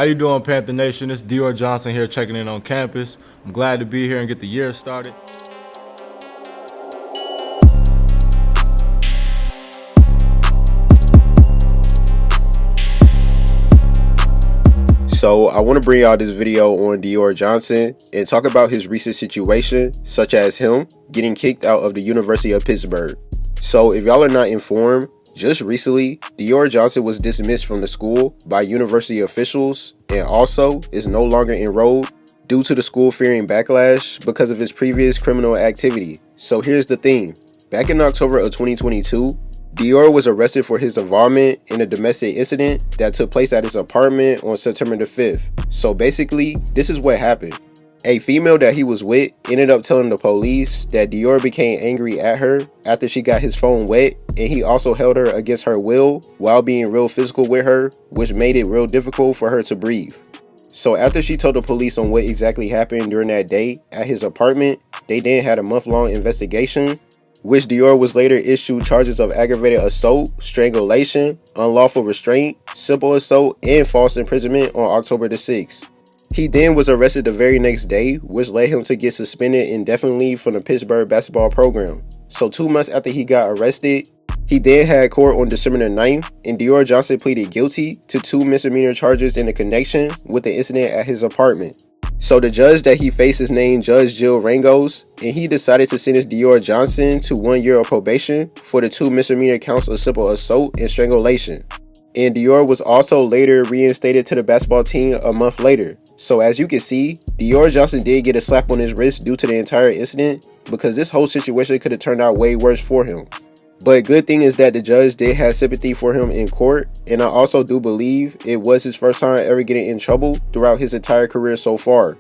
How you doing, Panther Nation? It's Dior Johnson here checking in on campus. I'm glad to be here and get the year started. So I want to bring y'all this video on Dior Johnson and talk about his recent situation, such as him getting kicked out of the University of Pittsburgh. So if y'all are not informed, just recently, Dior Johnson was dismissed from the school by university officials and also is no longer enrolled due to the school fearing backlash because of his previous criminal activity. So here's the thing. Back in October of 2022, Dior was arrested for his involvement in a domestic incident that took place at his apartment on September the 5th. So basically, this is what happened. A female that he was with ended up telling the police that Dior became angry at her after she got his phone wet, and he also held her against her will while being real physical with her, which made it real difficult for her to breathe. So after she told the police on what exactly happened during that day at his apartment, they then had a month-long investigation, which Dior was later issued charges of aggravated assault, strangulation, unlawful restraint, simple assault, and false imprisonment on October the 6th. He then was arrested the very next day, which led him to get suspended indefinitely from the Pittsburgh basketball program. So 2 months after he got arrested, he then had court on December the 9th, and Dior Johnson pleaded guilty to 2 misdemeanor charges in connection with the incident at his apartment. So the judge that he faced is named Judge Jill Rangos, and he decided to sentence Dior Johnson to 1 year of probation for the 2 misdemeanor counts of simple assault and strangulation. And Dior was also later reinstated to the basketball team a month later. So as you can see, Dior Johnson did get a slap on his wrist due to the entire incident because this whole situation could have turned out way worse for him. But good thing is that the judge did have sympathy for him in court, and I also do believe it was his first time ever getting in trouble throughout his entire career so far.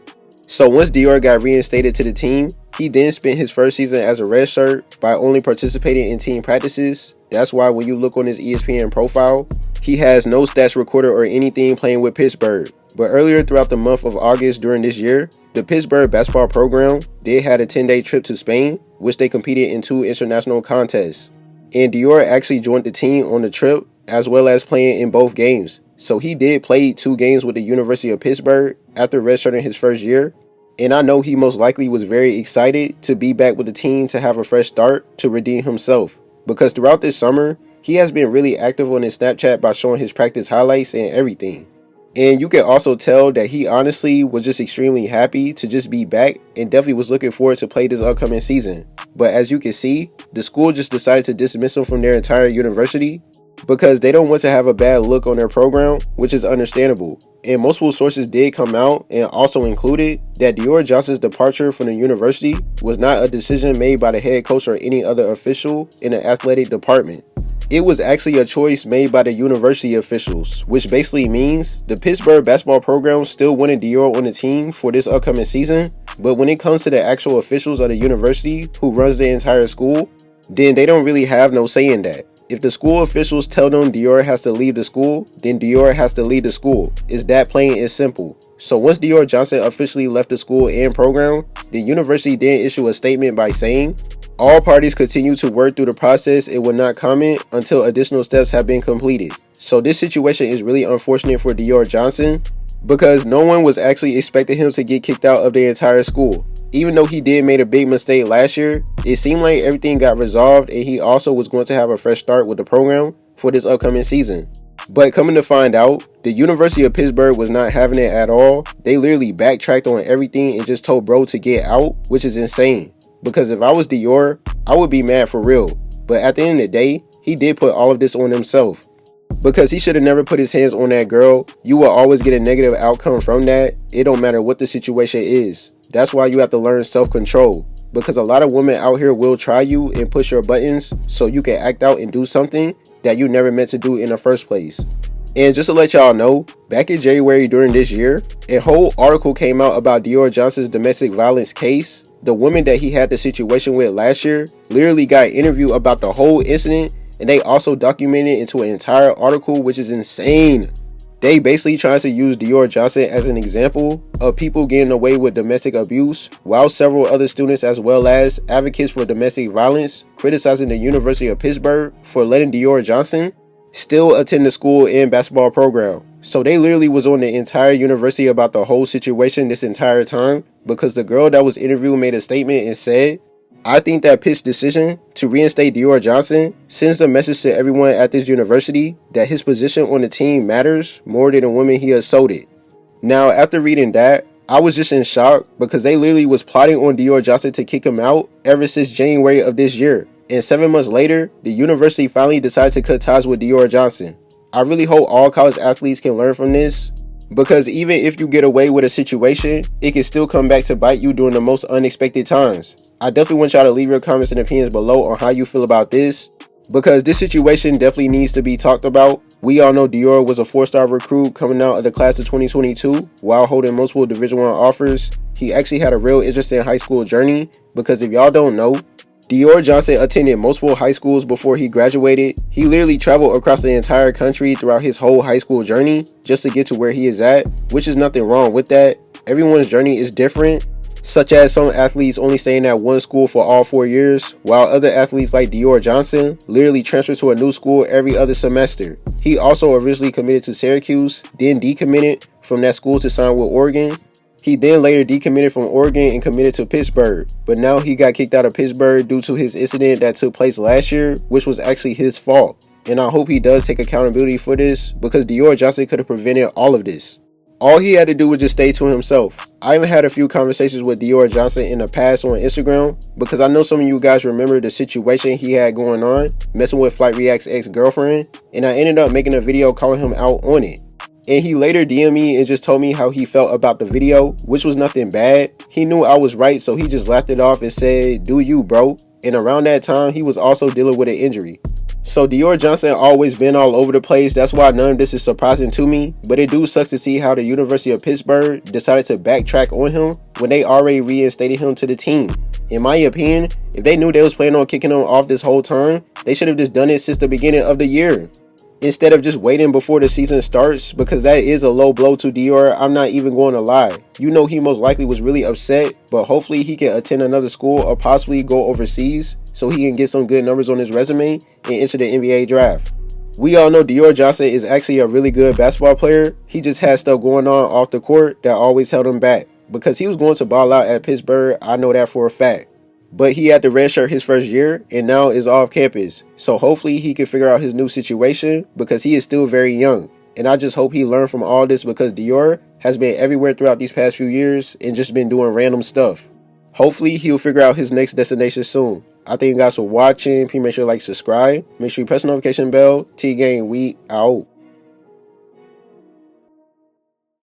So once Dior got reinstated to the team, he then spent his first season as a redshirt by only participating in team practices. That's why when you look on his ESPN profile, he has no stats recorded or anything playing with Pittsburgh. But earlier throughout the month of August during this year, the Pittsburgh basketball program did had a 10-day trip to Spain, which they competed in 2 international contests. And Dior actually joined the team on the trip as well as playing in both games. So he did play 2 games with the University of Pittsburgh after redshirting his first year. And I know he most likely was very excited to be back with the team to have a fresh start to redeem himself. Because throughout this summer, he has been really active on his Snapchat by showing his practice highlights and everything. And you can also tell that he honestly was just extremely happy to just be back and definitely was looking forward to play this upcoming season. But as you can see, the school just decided to dismiss him from their entire university because they don't want to have a bad look on their program, which is understandable. And multiple sources did come out and also included that Dior Johnson's departure from the university was not a decision made by the head coach or any other official in the athletic department. It was actually a choice made by the university officials, which basically means the Pittsburgh basketball program still wanted Dior on the team for this upcoming season, but when it comes to the actual officials of the university who runs the entire school, then they don't really have no say in that. If the school officials tell them Dior has to leave the school, then Dior has to leave the school. It's that plain and simple. So once Dior Johnson officially left the school and program, the university then issued a statement by saying, all parties continue to work through the process and will not comment until additional steps have been completed. So this situation is really unfortunate for Dior Johnson because no one was actually expecting him to get kicked out of the entire school. Even though he did make a big mistake last year, it seemed like everything got resolved and he also was going to have a fresh start with the program for this upcoming season. But coming to find out, the University of Pittsburgh was not having it at all. They literally backtracked on everything and just told bro to get out, which is insane. Because if I was Dior, I would be mad for real. But at the end of the day, he did put all of this on himself. Because he should have never put his hands on that girl. You will always get a negative outcome from that. It don't matter what the situation is. That's why you have to learn self-control. Because a lot of women out here will try you and push your buttons so you can act out and do something that you never meant to do in the first place. And just to let y'all know, back in January during this year, a whole article came out about Dior Johnson's domestic violence case. The woman that he had the situation with last year literally got an interview about the whole incident, and they also documented it into an entire article, which is insane. They basically trying to use Dior Johnson as an example of people getting away with domestic abuse, while several other students as well as advocates for domestic violence criticizing the University of Pittsburgh for letting Dior Johnson still attend the school and basketball program. So they literally was on the entire university about the whole situation this entire time, because the girl that was interviewed made a statement and said, "I think that Pitt's decision to reinstate Dior Johnson sends the message to everyone at this university that his position on the team matters more than the women he assaulted." Now, after reading that, I was just in shock, because they literally was plotting on Dior Johnson to kick him out ever since January of this year. And 7 months later, the university finally decided to cut ties with Dior Johnson. I really hope all college athletes can learn from this, because even if you get away with a situation, it can still come back to bite you during the most unexpected times. I definitely want y'all to leave your comments and opinions below on how you feel about this, because this situation definitely needs to be talked about. We all know Dior was a 4-star recruit coming out of the class of 2022 while holding multiple Division I offers. He actually had a real interesting high school journey, because if y'all don't know, Dior Johnson attended multiple high schools before he graduated. He literally traveled across the entire country throughout his whole high school journey just to get to where he is at, which is nothing wrong with that. Everyone's journey is different, such as some athletes only staying at one school for all 4 years, while other athletes like Dior Johnson literally transfer to a new school every other semester. He also originally committed to Syracuse, then decommitted from that school to sign with Oregon. He then later decommitted from Oregon and committed to Pittsburgh, but now he got kicked out of Pittsburgh due to his incident that took place last year, which was actually his fault. And I hope he does take accountability for this, because Dior Johnson could have prevented all of this. All he had to do was just stay to himself. I even had a few conversations with Dior Johnson in the past on Instagram, because I know some of you guys remember the situation he had going on, messing with Flight React's ex-girlfriend, and I ended up making a video calling him out on it. And he later DM'd me and just told me how he felt about the video, which was nothing bad. He knew I was right, so he just laughed it off and said, "Do you, bro?" And around that time, he was also dealing with an injury. So Dior Johnson always been all over the place. That's why none of this is surprising to me. But it do sucks to see how the University of Pittsburgh decided to backtrack on him when they already reinstated him to the team. In my opinion, if they knew they was planning on kicking him off this whole time, they should have just done it since the beginning of the year, instead of just waiting before the season starts, because that is a low blow to Dior. I'm not even going to lie. You know, he most likely was really upset, but hopefully he can attend another school or possibly go overseas so he can get some good numbers on his resume and enter the NBA draft. We all know Dior Johnson is actually a really good basketball player. He just had stuff going on off the court that always held him back, because he was going to ball out at Pittsburgh. I know that for a fact. But he had to redshirt his first year and now is off campus. So hopefully he can figure out his new situation, because he is still very young. And I just hope he learned from all this, because Dior has been everywhere throughout these past few years and just been doing random stuff. Hopefully he'll figure out his next destination soon. I thank you guys for watching. Please make sure to like, subscribe. Make sure you press the notification bell. T-Gang, we out.